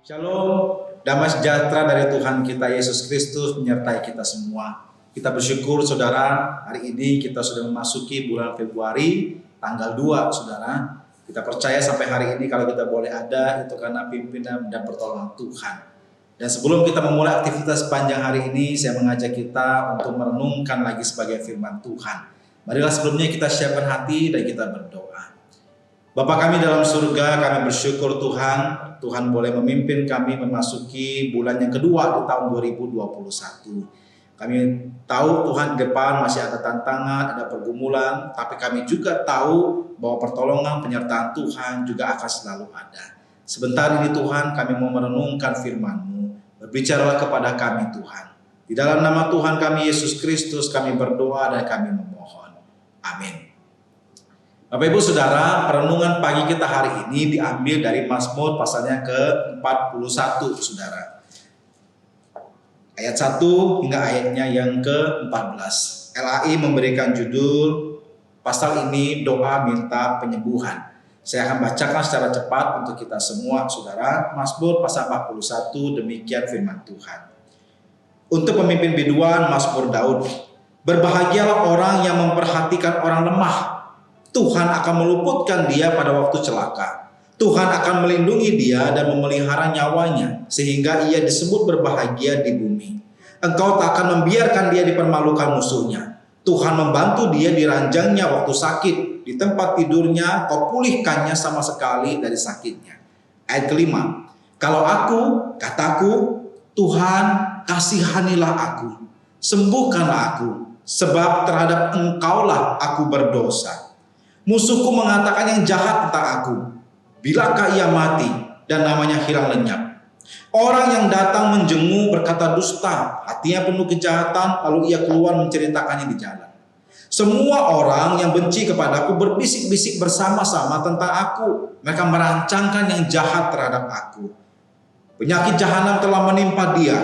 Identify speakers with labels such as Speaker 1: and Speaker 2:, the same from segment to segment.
Speaker 1: Shalom, damai sejahtera dari Tuhan kita Yesus Kristus menyertai kita semua. Kita bersyukur saudara, hari ini kita sudah memasuki bulan Februari, tanggal 2 saudara. Kita percaya sampai hari ini kalau kita boleh ada, itu karena pimpinan dan pertolongan Tuhan. Dan sebelum kita memulai aktivitas sepanjang hari ini, saya mengajak kita untuk merenungkan lagi sebagai firman Tuhan. Marilah sebelumnya kita siapkan hati dan kita berdoa. Bapa kami dalam surga, kami bersyukur Tuhan boleh memimpin kami memasuki bulan yang kedua di tahun 2021. Kami tahu Tuhan di depan masih ada tantangan, ada pergumulan, tapi kami juga tahu bahwa pertolongan penyertaan Tuhan juga akan selalu ada. Sebentar ini Tuhan kami mau merenungkan firman-Mu, berbicaralah kepada kami Tuhan. Di dalam nama Tuhan kami Yesus Kristus kami berdoa dan kami memohon. Amin. Bapak Ibu Saudara, perenungan pagi kita hari ini diambil dari Mazmur pasalnya ke-41 Saudara. Ayat 1 hingga ayatnya yang ke-14. LAI memberikan judul pasal ini doa minta penyembuhan. Saya akan bacakan secara cepat untuk kita semua Saudara. Mazmur pasal 41 demikian firman Tuhan. Untuk pemimpin biduan Mazmur Daud. Berbahagialah orang yang memperhatikan orang lemah. Tuhan akan meluputkan dia pada waktu celaka. Tuhan akan melindungi dia dan memelihara nyawanya, sehingga ia disebut berbahagia di bumi. Engkau tak akan membiarkan dia dipermalukan musuhnya. Tuhan membantu dia di ranjangnya waktu sakit. Di tempat tidurnya kau pulihkannya sama sekali dari sakitnya. Ayat kelima. Kalau kataku, Tuhan kasihanilah aku. Sembuhkanlah aku, sebab terhadap Engkaulah aku berdosa. Musuhku mengatakan yang jahat tentang aku. Bilakah ia mati dan namanya hilang lenyap? Orang yang datang menjenguk berkata dusta, hatinya penuh kejahatan, lalu ia keluar menceritakannya di jalan. Semua orang yang benci kepadaku berbisik-bisik bersama-sama tentang aku. Mereka merancangkan yang jahat terhadap aku. Penyakit jahanam telah menimpa dia.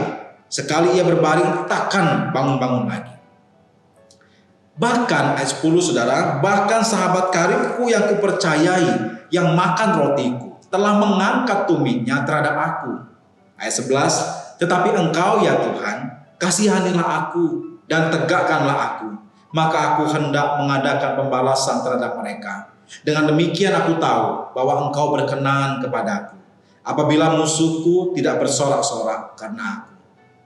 Speaker 1: Sekali ia berbaring, takkan bangun-bangun lagi. Bahkan ayat 10 saudara, bahkan sahabat karibku yang kupercayai, yang makan rotiku, telah mengangkat tumitnya terhadap aku. Ayat 11, tetapi engkau ya Tuhan, kasihanilah aku dan tegakkanlah aku. Maka aku hendak mengadakan pembalasan terhadap mereka. Dengan demikian aku tahu bahwa engkau berkenan kepadaku. Apabila musuhku tidak bersorak-sorak karena aku.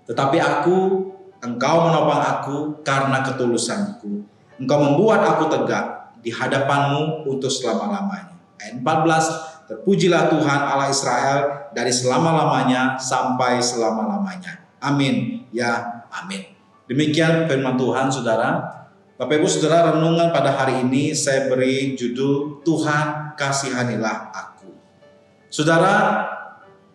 Speaker 1: Tetapi Engkau menopang aku karena ketulusanku. Engkau membuat aku tegak di hadapanmu untuk selama-lamanya. Ayat 14, terpujilah Tuhan Allah Israel dari selama-lamanya sampai selama-lamanya. Amin. Ya, amin. Demikian firman Tuhan, saudara. Bapak Ibu Saudara, renungan pada hari ini saya beri judul Tuhan kasihanilah aku. Saudara,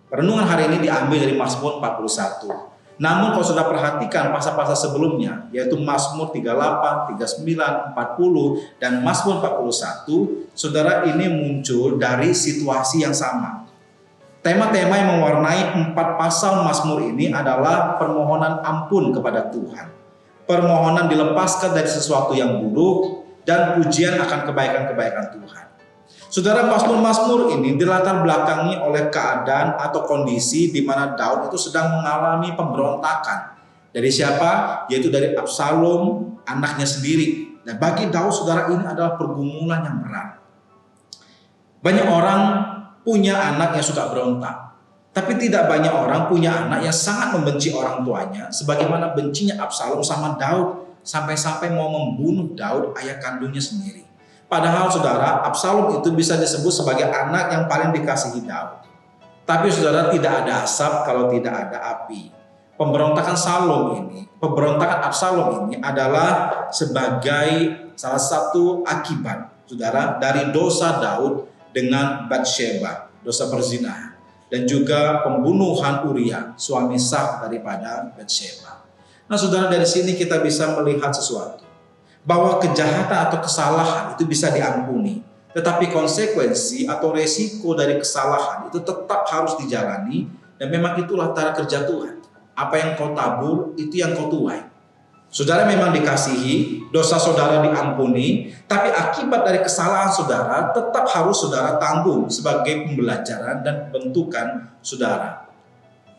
Speaker 1: renungan hari ini diambil dari Mazmur 41. Namun kalau sudah perhatikan pasal-pasal sebelumnya, yaitu Mazmur 38, 39, 40, dan Mazmur 41, saudara ini muncul dari situasi yang sama. Tema-tema yang mewarnai 4 pasal Mazmur ini adalah permohonan ampun kepada Tuhan. Permohonan dilepaskan dari sesuatu yang buruk, dan pujian akan kebaikan-kebaikan Tuhan. Saudara, Mazmur-Mazmur ini dilatar belakangi oleh keadaan atau kondisi di mana Daud itu sedang mengalami pemberontakan. Dari siapa? Yaitu dari Absalom, anaknya sendiri. Dan bagi Daud, saudara, ini adalah pergumulan yang berat. Banyak orang punya anak yang suka berontak. Tapi tidak banyak orang punya anak yang sangat membenci orang tuanya. Sebagaimana bencinya Absalom sama Daud. Sampai-sampai mau membunuh Daud, ayah kandungnya sendiri. Padahal saudara, Absalom itu bisa disebut sebagai anak yang paling dikasihi Daud. Tapi saudara, tidak ada asap kalau tidak ada api. Pemberontakan Absalom ini adalah sebagai salah satu akibat, saudara, dari dosa Daud dengan Batsheba, dosa perzinahan, dan juga pembunuhan Uria, suami sah daripada Batsheba. Nah, saudara, dari sini kita bisa melihat sesuatu. Bahwa kejahatan atau kesalahan itu bisa diampuni. Tetapi konsekuensi atau resiko dari kesalahan itu tetap harus dijalani. Dan memang itulah cara kerja Tuhan. Apa yang kau tabur, itu yang kau tuai. Saudara memang dikasihi, dosa saudara diampuni. Tapi akibat dari kesalahan saudara tetap harus saudara tanggung sebagai pembelajaran dan bentukan saudara.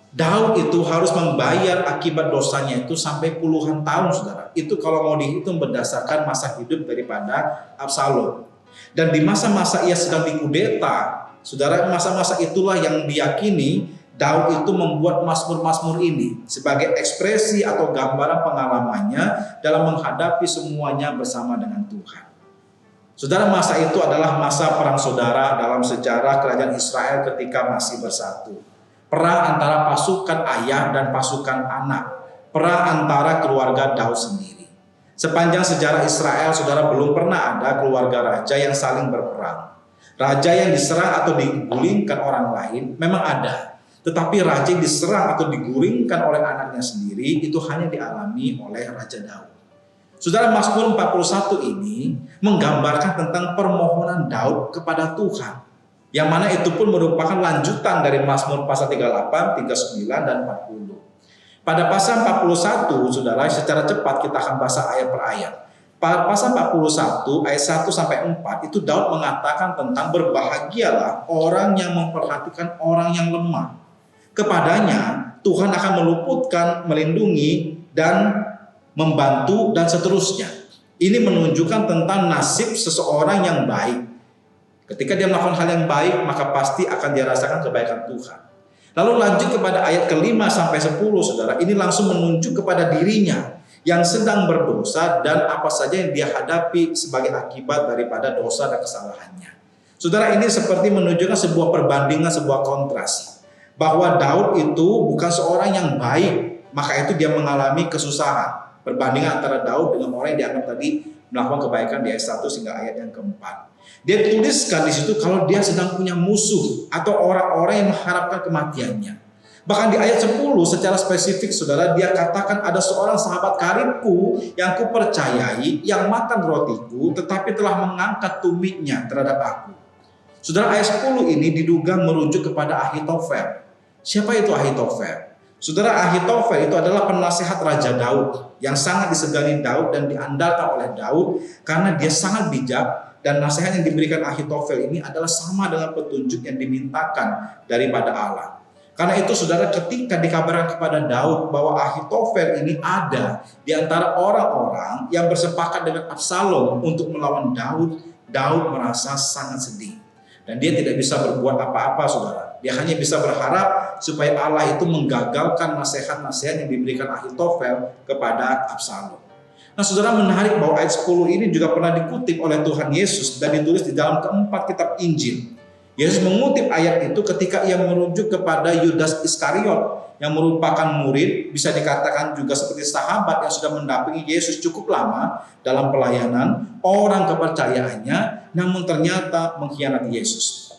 Speaker 1: Daud itu harus membayar akibat dosanya itu sampai puluhan tahun, saudara. Itu kalau mau dihitung berdasarkan masa hidup daripada Absalom. Dan di masa-masa ia sedang dikudeta, saudara, masa-masa itulah yang diyakini Daud itu membuat mazmur-mazmur ini sebagai ekspresi atau gambaran pengalamannya dalam menghadapi semuanya bersama dengan Tuhan. Saudara, masa itu adalah masa perang saudara dalam sejarah kerajaan Israel ketika masih bersatu. Perang antara pasukan ayah dan pasukan anak. Perang antara keluarga Daud sendiri. Sepanjang sejarah Israel, saudara, belum pernah ada keluarga raja yang saling berperang. Raja yang diserang atau digulingkan orang lain memang ada. Tetapi raja yang diserang atau digulingkan oleh anaknya sendiri itu hanya dialami oleh Raja Daud. Saudara, Mazmur 41 ini menggambarkan tentang permohonan Daud kepada Tuhan. Yang mana itu pun merupakan lanjutan dari Mazmur pasal 38, 39, dan 40. Pada pasal 41, saudara, secara cepat kita akan bahas ayat per ayat. Pasal 41 ayat 1 sampai 4 itu Daud mengatakan tentang berbahagialah orang yang memperhatikan orang yang lemah. Kepadanya Tuhan akan meluputkan, melindungi, dan membantu, dan seterusnya. Ini menunjukkan tentang nasib seseorang yang baik. Ketika dia melakukan hal yang baik, maka pasti akan dirasakan kebaikan Tuhan. Lalu lanjut kepada ayat ke-5 sampai 10, saudara. Ini langsung menunjuk kepada dirinya yang sedang berdosa dan apa saja yang dia hadapi sebagai akibat daripada dosa dan kesalahannya. Saudara, ini seperti menunjukkan sebuah perbandingan, sebuah kontras. Bahwa Daud itu bukan seorang yang baik, maka itu dia mengalami kesusahan. Perbandingan antara Daud dengan orang yang dianggap tadi melakukan kebaikan di ayat 1 hingga ayat yang keempat. Dia tuliskan di situ kalau dia sedang punya musuh atau orang-orang yang mengharapkan kematiannya. Bahkan di ayat 10 secara spesifik, saudara, dia katakan ada seorang sahabat karibku yang kupercayai, yang makan rotiku, tetapi telah mengangkat tumitnya terhadap aku. Saudara, ayat 10 ini diduga merujuk kepada Ahitofel. Siapa itu Ahitofel? Saudara, Ahitofel itu adalah penasihat Raja Daud yang sangat disegani Daud dan diandalkan oleh Daud karena dia sangat bijak, dan nasihat yang diberikan Ahitofel ini adalah sama dengan petunjuk yang dimintakan daripada Allah. Karena itu, saudara, ketika dikabarkan kepada Daud bahwa Ahitofel ini ada di antara orang-orang yang bersepakat dengan Absalom untuk melawan Daud, Daud merasa sangat sedih. Dan dia tidak bisa berbuat apa-apa, saudara. Dia hanya bisa berharap supaya Allah itu menggagalkan nasihat-nasihat yang diberikan Ahitofel kepada Absalom. Nah, saudara, menarik bahwa ayat 10 ini juga pernah dikutip oleh Tuhan Yesus dan ditulis di dalam keempat kitab Injil. Yesus mengutip ayat itu ketika ia merujuk kepada Yudas Iskariot yang merupakan murid, bisa dikatakan juga seperti sahabat yang sudah mendampingi Yesus cukup lama dalam pelayanan, orang kepercayaannya, namun ternyata mengkhianati Yesus.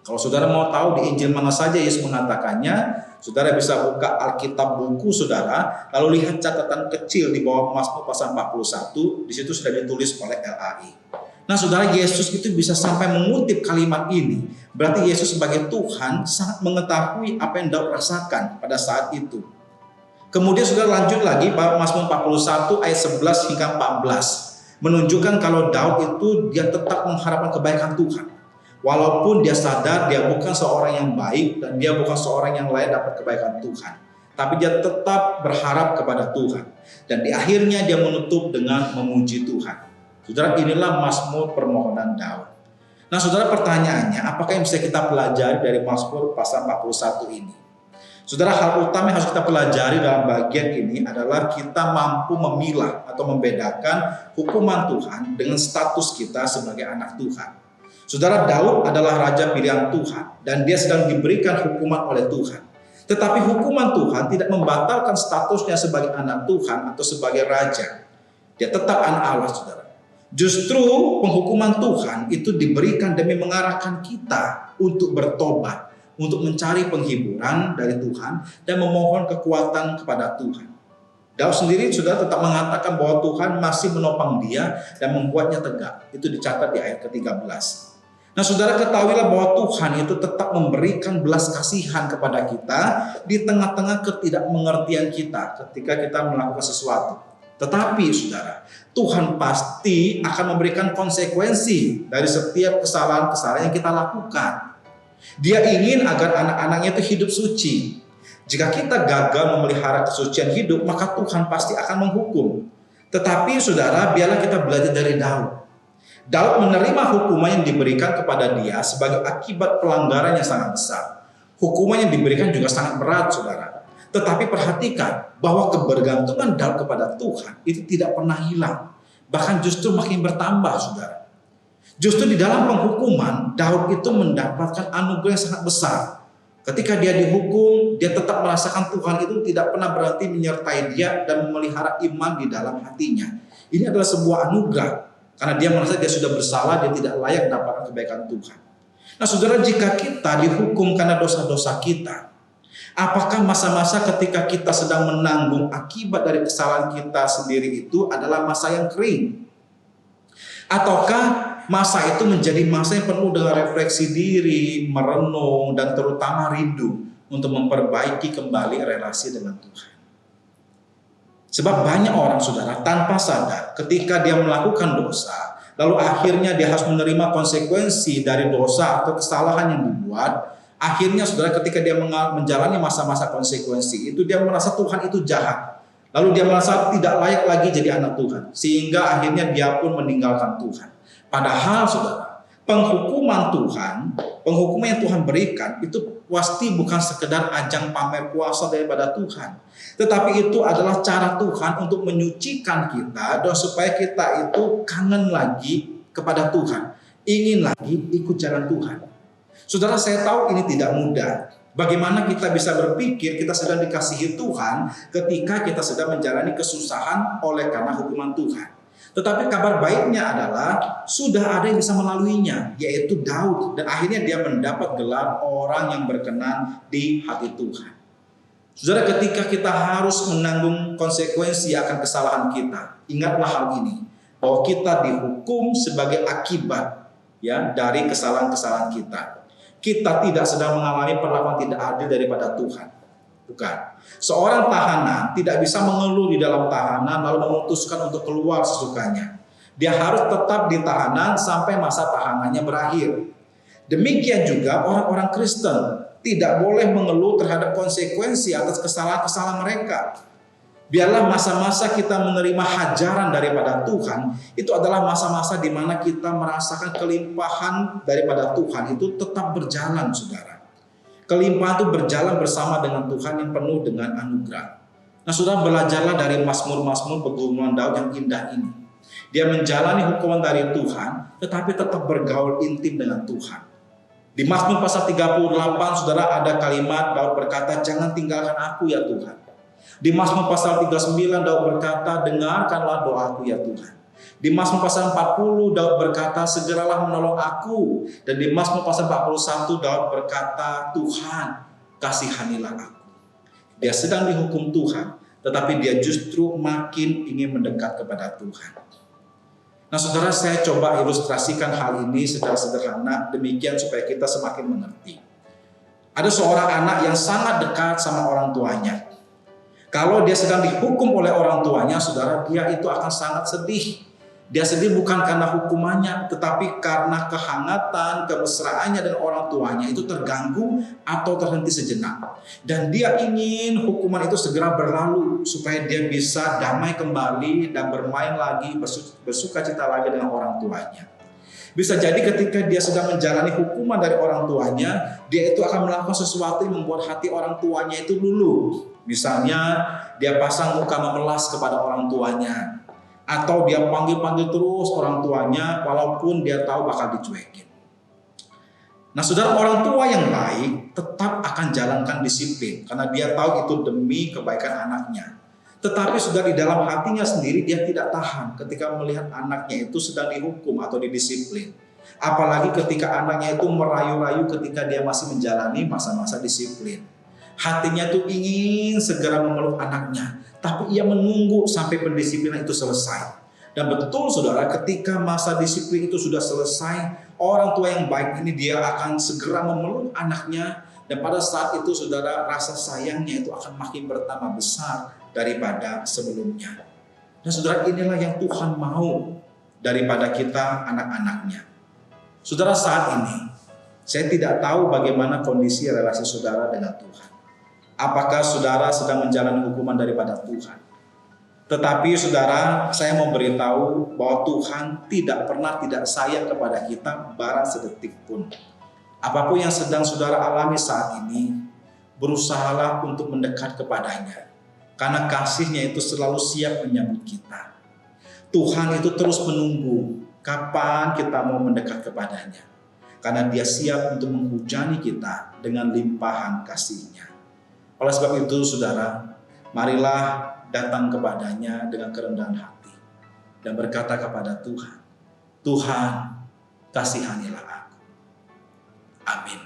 Speaker 1: Kalau saudara mau tahu di Injil mana saja Yesus mengatakannya, saudara bisa buka Alkitab buku saudara, lalu lihat catatan kecil di bawah Mazmur pasal 41, di situ sudah ditulis oleh LAI. Nah, saudara, Yesus itu bisa sampai mengutip kalimat ini. Berarti Yesus sebagai Tuhan sangat mengetahui apa yang Daud rasakan pada saat itu. Kemudian saudara lanjut lagi pada Mazmur 41 ayat 11 hingga 14. Menunjukkan kalau Daud itu dia tetap mengharapkan kebaikan Tuhan. Walaupun dia sadar dia bukan seorang yang baik dan dia bukan seorang yang layak dapat kebaikan Tuhan. Tapi dia tetap berharap kepada Tuhan. Dan di akhirnya dia menutup dengan memuji Tuhan. Saudara, inilah Mazmur permohonan Daud. Nah, saudara, pertanyaannya, apakah yang bisa kita pelajari dari Mazmur pasal 41 ini? Saudara, hal utama yang harus kita pelajari dalam bagian ini adalah kita mampu memilah atau membedakan hukuman Tuhan dengan status kita sebagai anak Tuhan. Saudara, Daud adalah raja pilihan Tuhan dan dia sedang diberikan hukuman oleh Tuhan. Tetapi hukuman Tuhan tidak membatalkan statusnya sebagai anak Tuhan atau sebagai raja. Dia tetap anak Allah, saudara. Justru penghukuman Tuhan itu diberikan demi mengarahkan kita untuk bertobat, untuk mencari penghiburan dari Tuhan dan memohon kekuatan kepada Tuhan. Daud sendiri sudah tetap mengatakan bahwa Tuhan masih menopang dia dan membuatnya tegak. Itu dicatat di ayat ke-13. Nah, saudara, ketahuilah bahwa Tuhan itu tetap memberikan belas kasihan kepada kita di tengah-tengah ketidakmengertian kita ketika kita melakukan sesuatu. Tetapi, saudara, Tuhan pasti akan memberikan konsekuensi dari setiap kesalahan-kesalahan yang kita lakukan. Dia ingin agar anak-anaknya itu hidup suci. Jika kita gagal memelihara kesucian hidup, maka Tuhan pasti akan menghukum. Tetapi saudara, biarlah kita belajar dari Daud. Daud menerima hukuman yang diberikan kepada dia sebagai akibat pelanggaran yang sangat besar. Hukuman yang diberikan juga sangat berat, saudara. Tetapi perhatikan bahwa kebergantungan Daud kepada Tuhan itu tidak pernah hilang. Bahkan justru makin bertambah, saudara. Justru di dalam penghukuman, Daud itu mendapatkan anugerah yang sangat besar. Ketika dia dihukum, dia tetap merasakan Tuhan itu tidak pernah berhenti menyertai dia dan memelihara iman di dalam hatinya. Ini adalah sebuah anugerah, karena dia merasa dia sudah bersalah, dia tidak layak mendapatkan kebaikan Tuhan. Nah saudara, jika kita dihukum karena dosa-dosa kita, apakah masa-masa ketika kita sedang menanggung akibat dari kesalahan kita sendiri itu adalah masa yang kering? Ataukah masa itu menjadi masa yang penuh dengan refleksi diri, merenung, dan terutama rindu untuk memperbaiki kembali relasi dengan Tuhan? Sebab banyak orang, saudara, tanpa sadar ketika dia melakukan dosa, lalu akhirnya dia harus menerima konsekuensi dari dosa atau kesalahan yang dibuat. Akhirnya, saudara, ketika dia menjalani masa-masa konsekuensi itu, dia merasa Tuhan itu jahat. Lalu dia merasa tidak layak lagi jadi anak Tuhan. Sehingga akhirnya dia pun meninggalkan Tuhan. Padahal, saudara, penghukuman yang Tuhan berikan itu pasti bukan sekedar ajang pamer kuasa daripada Tuhan. Tetapi itu adalah cara Tuhan untuk menyucikan kita dan supaya kita itu kangen lagi kepada Tuhan. Ingin lagi ikut jalan Tuhan. Saudara, saya tahu ini tidak mudah. Bagaimana kita bisa berpikir kita sedang dikasihi Tuhan ketika kita sedang menjalani kesusahan oleh karena hukuman Tuhan. Tetapi kabar baiknya adalah sudah ada yang bisa melaluinya, yaitu Daud. Dan akhirnya dia mendapat gelar orang yang berkenan di hati Tuhan. Saudara, ketika kita harus menanggung konsekuensi akan kesalahan kita, ingatlah hal ini, bahwa kita dihukum sebagai akibat dari kesalahan-kesalahan kita. Kita tidak sedang mengalami perlakuan tidak adil daripada Tuhan. Bukan. Seorang tahanan tidak bisa mengeluh di dalam tahanan lalu memutuskan untuk keluar sesukanya. Dia harus tetap di tahanan sampai masa tahanannya berakhir. Demikian juga orang-orang Kristen tidak boleh mengeluh terhadap konsekuensi atas kesalahan-kesalahan mereka. Biarlah masa-masa kita menerima hajaran daripada Tuhan, itu adalah masa-masa di mana kita merasakan kelimpahan daripada Tuhan itu tetap berjalan, saudara. Kelimpahan itu berjalan bersama dengan Tuhan yang penuh dengan anugerah. Nah, saudara, belajarlah dari Mazmur-Mazmur pergumulan Daud yang indah ini. Dia menjalani hukuman dari Tuhan, tetapi tetap bergaul intim dengan Tuhan. Di Mazmur pasal 38, saudara, ada kalimat Daud berkata, "Jangan tinggalkan aku ya Tuhan." Di Mazmur pasal 39 Daud berkata, "Dengarkanlah doaku ya Tuhan." Di Mazmur pasal 40 Daud berkata, "Segeralah menolong aku." Dan di Mazmur pasal 41 Daud berkata, "Tuhan, kasihanilah aku." Dia sedang dihukum Tuhan, tetapi dia justru makin ingin mendekat kepada Tuhan. Nah saudara, saya coba ilustrasikan hal ini secara sederhana demikian supaya kita semakin mengerti. Ada seorang anak yang sangat dekat sama orang tuanya. Kalau dia sedang dihukum oleh orang tuanya, saudara, dia itu akan sangat sedih. Dia sedih bukan karena hukumannya, tetapi karena kehangatan, kemesraannya dan orang tuanya itu terganggu atau terhenti sejenak. Dan dia ingin hukuman itu segera berlalu supaya dia bisa damai kembali dan bermain lagi, bersuka cita lagi dengan orang tuanya. Bisa jadi ketika dia sedang menjalani hukuman dari orang tuanya, dia itu akan melakukan sesuatu yang membuat hati orang tuanya itu luluh. Misalnya dia pasang muka memelas kepada orang tuanya, atau dia panggil-panggil terus orang tuanya walaupun dia tahu bakal dicuekin. Nah saudara, orang tua yang baik tetap akan jalankan disiplin karena dia tahu itu demi kebaikan anaknya. Tetapi sudah di dalam hatinya sendiri dia tidak tahan ketika melihat anaknya itu sedang dihukum atau didisiplin. Apalagi ketika anaknya itu merayu-rayu ketika dia masih menjalani masa-masa disiplin. Hatinya tuh ingin segera memeluk anaknya, tapi ia menunggu sampai pendisiplinan itu selesai. Dan betul saudara, ketika masa disiplin itu sudah selesai, orang tua yang baik ini dia akan segera memeluk anaknya. Dan pada saat itu saudara, rasa sayangnya itu akan makin bertambah besar daripada sebelumnya. Dan saudara, inilah yang Tuhan mau daripada kita anak-anaknya. Saudara, saat ini saya tidak tahu bagaimana kondisi relasi saudara dengan Tuhan. apakah saudara sedang menjalani hukuman daripada Tuhan. Tetapi saudara, saya mau beritahu bahwa Tuhan tidak pernah tidak sayang kepada kita barang sedetik pun. Apapun yang sedang saudara alami saat ini, berusahalah untuk mendekat kepadanya. Karena kasih-Nya itu selalu siap menyambut kita. Tuhan itu terus menunggu kapan kita mau mendekat kepadanya. Karena Dia siap untuk menghujani kita dengan limpahan kasih-Nya. Oleh sebab itu saudara, marilah datang kepadanya dengan kerendahan hati. Dan berkata kepada Tuhan, Tuhan, kasihanilah aku. Amin.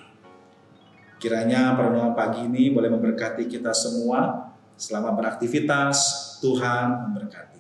Speaker 1: Kiranya perenungan pagi ini boleh memberkati kita semua. Selamat beraktivitas, Tuhan memberkati.